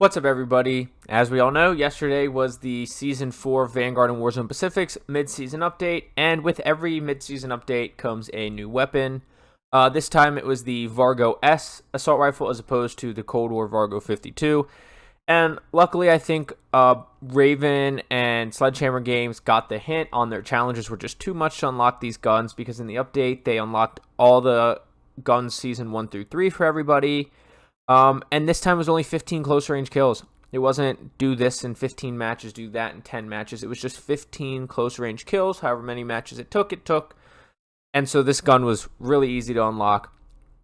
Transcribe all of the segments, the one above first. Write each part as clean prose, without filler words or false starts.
What's up, everybody? As we all know, yesterday was the Season 4 Vanguard and Warzone Pacific's mid-season update, and with every mid-season update comes a new weapon. This time it was the Vargo S assault rifle as opposed to the Cold War Vargo 52. And luckily, I think Raven and Sledgehammer Games got the hint on their challenges were just too much to unlock these guns, because in the update, they unlocked all the guns Season 1 through 3 for everybody. And this time it was only 15 close range kills. It wasn't do this in 15 matches, do that in 10 matches. It was just 15 close range kills, however many matches it took. And so this gun was really easy to unlock.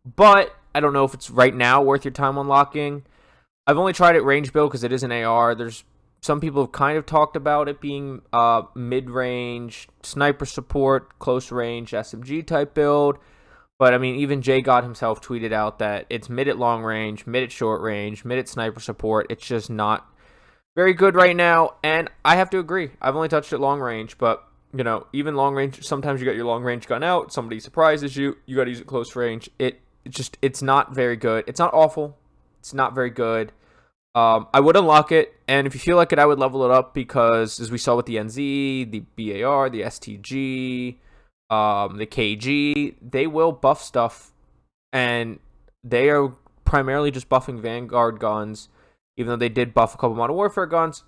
But I don't know if it's right now worth your time unlocking. I've only tried it range build because it is an AR. There's some people have kind of talked about it being mid-range, sniper support, close range, SMG type build. But, I mean, even J God himself tweeted out that it's mid at long range, mid at short range, mid at sniper support. It's just not very good right now, and I have to agree. I've only touched it long range, but, you know, even long range, sometimes you got your long range gun out, somebody surprises you, you got to use it close range. It's not very good. It's not awful. It's not very good. I would unlock it, and if you feel like it, I would level it up because, as we saw with the NZ, the BAR, the STG, the KG, they will buff stuff, and they are primarily just buffing Vanguard guns, even though they did buff a couple Modern Warfare guns.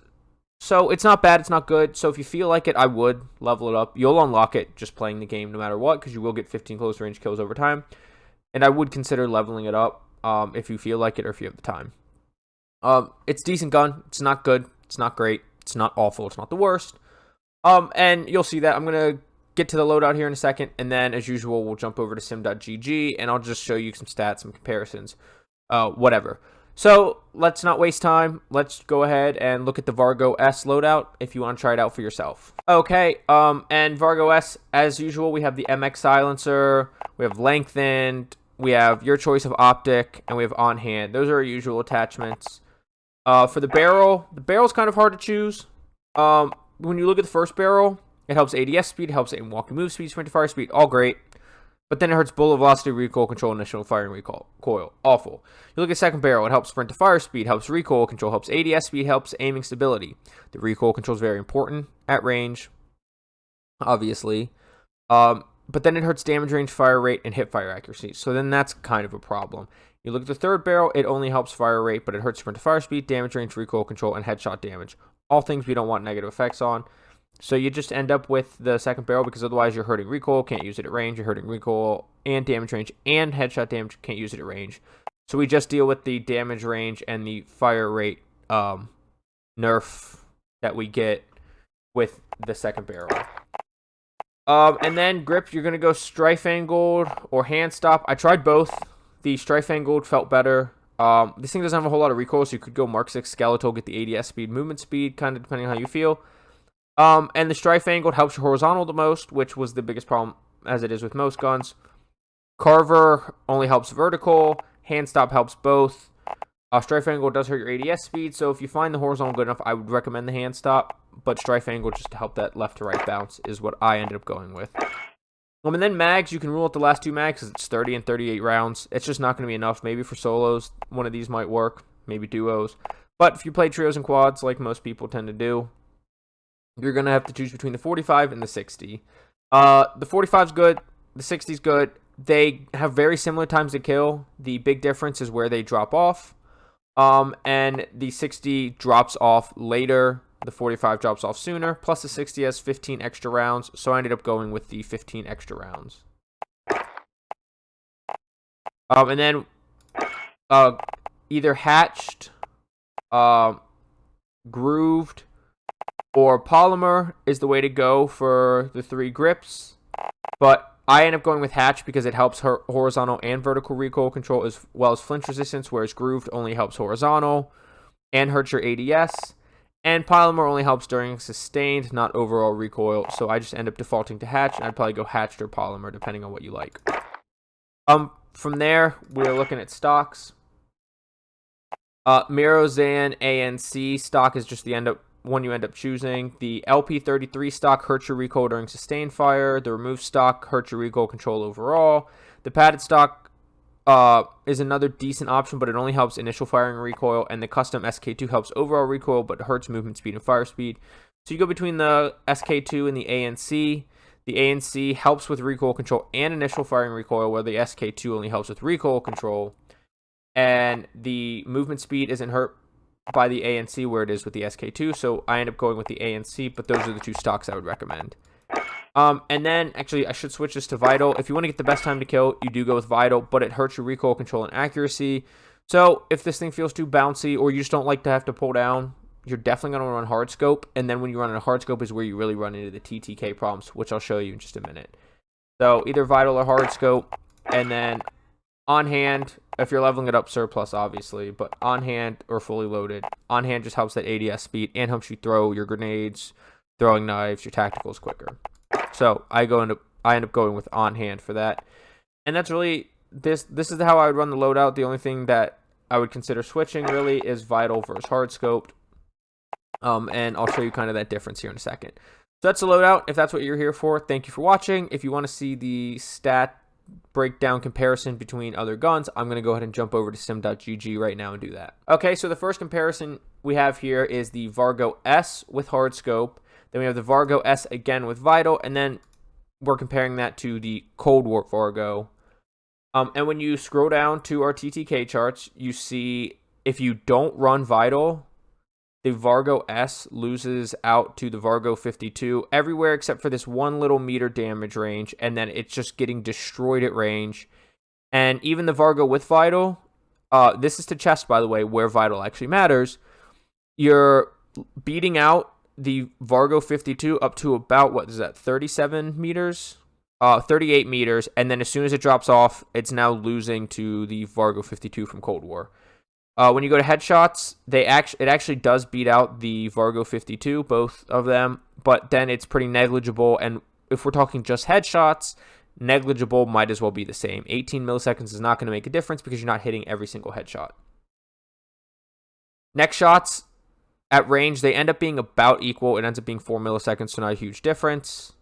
So it's not bad, it's not good. So if you feel like it, I would level it up. You'll unlock it just playing the game no matter what, because you will get 15 close range kills over time. And I would consider leveling it up if you feel like it or if you have the time. It's a decent gun. It's not good. It's not great. It's not awful. It's not the worst. And you'll see that. I'm going to get to the loadout here in a second, and then as usual we'll jump over to sim.gg and I'll just show you some stats, some comparisons, whatever. So let's not waste time. Let's go ahead and look at the Vargo S loadout if you want to try it out for yourself. Okay, and Vargo S, as usual, we have the MX silencer, we have lengthened, we have your choice of optic, and we have on hand. Those are our usual attachments. For the barrel's kind of hard to choose. When you look at the first barrel, it helps ADS speed, it helps aim, walking, move speed, sprint to fire speed, all great. But then it hurts bullet velocity, recoil, control, initial firing, recoil. Awful. You look at second barrel, it helps sprint to fire speed, helps recoil control, helps ADS speed, helps aiming stability. The recoil control is very important at range, obviously. But then it hurts damage range, fire rate, and hip fire accuracy. So then that's kind of a problem. You look at the third barrel, it only helps fire rate, but it hurts sprint to fire speed, damage range, recoil control, and headshot damage. All things we don't want negative effects on. So you just end up with the second barrel because otherwise you're hurting recoil, can't use it at range, you're hurting recoil and damage range and headshot damage, can't use it at range. So we just deal with the damage range and the fire rate nerf that we get with the second barrel. And then grip, you're going to go strife angled or hand stop. I tried both. The strife angled felt better. This thing doesn't have a whole lot of recoil, so you could go Mark 6 skeletal, get the ADS speed, movement speed, kind of depending on how you feel. And the strife angled helps your horizontal the most, which was the biggest problem, as it is with most guns. Carver only helps vertical. Hand stop helps both. Strife angle does hurt your ADS speed, so if you find the horizontal good enough, I would recommend the hand stop. But strife angle, just to help that left to right bounce, is what I ended up going with. And then mags, you can rule out the last two mags, because it's 30 and 38 rounds. It's just not going to be enough. Maybe for solos, one of these might work. Maybe duos. But if you play trios and quads, like most people tend to do, you're going to have to choose between the 45 and the 60. The 45 is good. The 60 is good. They have very similar times to kill. The big difference is where they drop off. And the 60 drops off later. The 45 drops off sooner. Plus the 60 has 15 extra rounds. So I ended up going with the 15 extra rounds. And then either hatched, grooved, or polymer is the way to go for the three grips, but I end up going with hatch because it helps horizontal and vertical recoil control as well as flinch resistance, whereas grooved only helps horizontal and hurts your ADS, and polymer only helps during sustained, not overall recoil, so I just end up defaulting to hatch, and I'd probably go hatched or polymer depending on what you like. From there, we're looking at stocks. Mirozan ANC stock is just the one you end up choosing. The LP33 stock hurts your recoil during sustained fire. The removed stock hurts your recoil control overall. The padded stock is another decent option, but it only helps initial firing and recoil, and the custom SK2 helps overall recoil, but hurts movement speed and fire speed. So you go between the SK2 and the ANC. The ANC helps with recoil control and initial firing recoil, where the SK2 only helps with recoil control. And the movement speed isn't hurt by the ANC where it is with the SK2, so I end up going with the ANC, but those are the two stocks I would recommend. And then, actually, I should switch this to Vital. If you want to get the best time to kill, you do go with Vital, but it hurts your recoil control and accuracy. So if this thing feels too bouncy, or you just don't like to have to pull down, you're definitely going to run hard scope. And then when you run a hard scope is where you really run into the TTK problems, which I'll show you in just a minute. So either Vital or hard scope, and then on hand, if you're leveling it up, surplus, obviously, but on hand or fully loaded. On hand just helps that ADS speed and helps you throw your grenades, throwing knives, your tacticals quicker. So I end up going with on hand for that. And that's really this is how I would run the loadout. The only thing that I would consider switching really is Vital versus hard scoped. And I'll show you kind of that difference here in a second. So that's the loadout. If that's what you're here for, thank you for watching. If you want to see the stat breakdown comparison between other guns, I'm going to go ahead and jump over to sim.gg right now and do that. Okay, so the first comparison we have here is the Vargo S with hard scope. Then we have the Vargo S again with Vital, and then we're comparing that to the Cold War Vargo. And when you scroll down to our TTK charts, you see if you don't run Vital, the Vargo S loses out to the Vargo 52 everywhere except for this 1 little meter damage range, and then it's just getting destroyed at range. And even the Vargo with Vital, this is to chest, by the way, where Vital actually matters. You're beating out the Vargo 52 up to about, what is that, 37 meters? 38 meters, and then as soon as it drops off, it's now losing to the Vargo 52 from Cold War. When you go to headshots, it actually does beat out the Vargo 52, both of them, but then it's pretty negligible, and if we're talking just headshots, negligible might as well be the same. 18 milliseconds is not going to make a difference because you're not hitting every single headshot. Next shots, at range, they end up being about equal. It ends up being 4 milliseconds, so not a huge difference.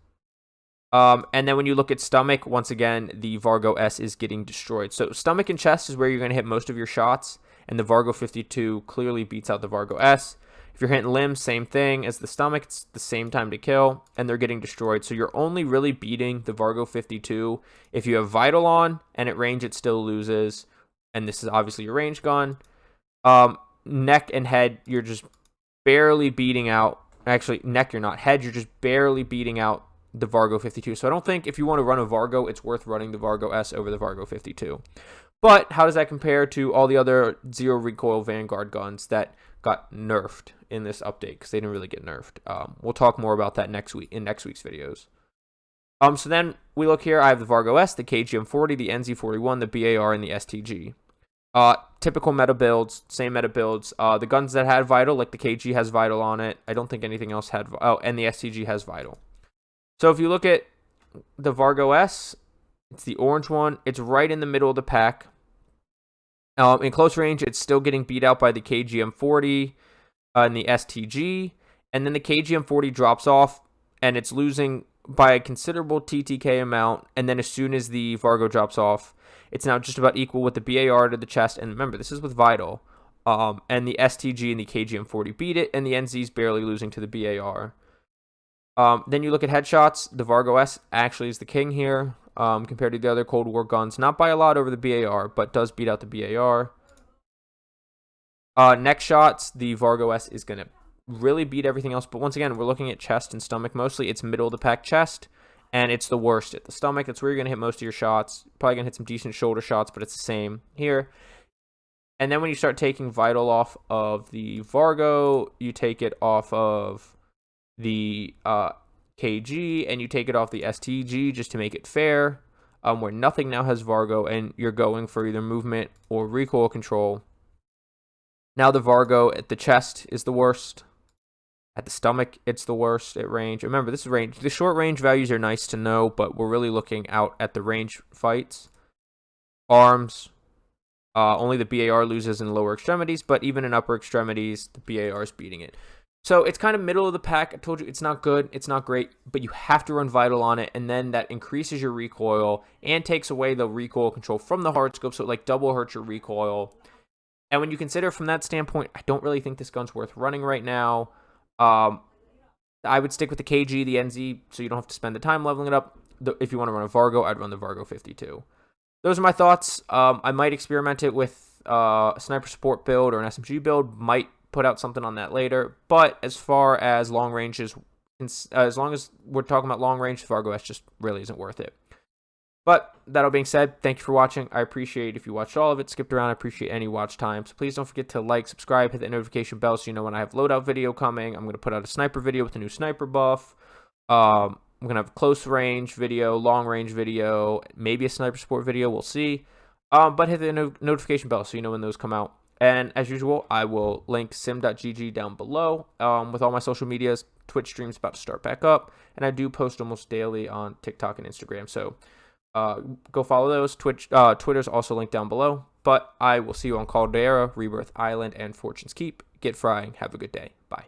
And then when you look at stomach, once again, the Vargo S is getting destroyed. So stomach and chest is where you're going to hit most of your shots, and the Vargo 52 clearly beats out the Vargo S. If you're hitting limbs, same thing as the stomach. It's the same time to kill, and they're getting destroyed. So you're only really beating the Vargo 52 if you have Vital on, and at range it still loses. And this is obviously your range gun. Neck and head, you're just barely beating out. Actually, neck you're not. Head, you're just barely beating out the Vargo 52. So I don't think if you want to run a Vargo, it's worth running the Vargo S over the Vargo 52. But how does that compare to all the other zero recoil Vanguard guns that got nerfed in this update? Because they didn't really get nerfed. We'll talk more about that next week in next week's videos. So then we look here. I have the Vargo S, the KGM40, the NZ41, the BAR, and the STG. Typical meta builds, same meta builds. The guns that had Vital, like the KG has Vital on it. I don't think anything else had. Oh, and the STG has Vital. So if you look at the Vargo S, it's the orange one. It's right in the middle of the pack. In close range, it's still getting beat out by the KGM40 and the STG. And then the KGM40 drops off, and it's losing by a considerable TTK amount. And then as soon as the Vargo drops off, it's now just about equal with the BAR to the chest. And remember, this is with Vital. And the STG and the KGM40 beat it, and the NZ's barely losing to the BAR. Then you look at headshots. The Vargo S actually is the king here compared to the other Cold War guns. Not by a lot over the BAR, but does beat out the BAR. Next shots, the Vargo S is going to really beat everything else. But once again, we're looking at chest and stomach mostly. It's middle of the pack chest, and it's the worst at the stomach. That's where you're going to hit most of your shots. Probably going to hit some decent shoulder shots, but it's the same here. And then when you start taking Vital off of the Vargo, you take it off of the KG, and you take it off the STG just to make it fair, where nothing now has Vargo, and you're going for either movement or recoil control. Now the Vargo at the chest is the worst. At the stomach, it's the worst at range. Remember, this is range. The short range values are nice to know, but we're really looking out at the range fights. Arms, only the BAR loses in lower extremities, but even in upper extremities, the BAR is beating it. So it's kind of middle of the pack. I told you it's not good, it's not great, but you have to run Vital on it, and then that increases your recoil and takes away the recoil control from the hard scope, so it like double hurts your recoil. And when you consider from that standpoint, I don't really think this gun's worth running right now. I would stick with the KG, the NZ, so you don't have to spend the time leveling it up. If you want to run a Vargo, I'd run the Vargo 52. Those are my thoughts. I might experiment it with a sniper support build or an SMG build. Might put out something on that later. But as far as long ranges, as long as we're talking about long range, Vargo S just really isn't worth it. But that all being said, thank you for watching. I appreciate if you watched all of it, skipped around. I appreciate any watch time. So please don't forget to like, subscribe, hit the notification bell so you know when I have Loadout video coming. I'm going to put out a sniper video with a new sniper buff. I'm going to have a close range video, long range video, maybe a sniper support video. We'll see. But hit the notification bell so you know when those come out. And as usual, I will link sim.gg down below with all my social medias. Twitch streams about to start back up. And I do post almost daily on TikTok and Instagram. So go follow those. Twitter's also linked down below. But I will see you on Caldera, Rebirth Island, and Fortune's Keep. Get frying. Have a good day. Bye.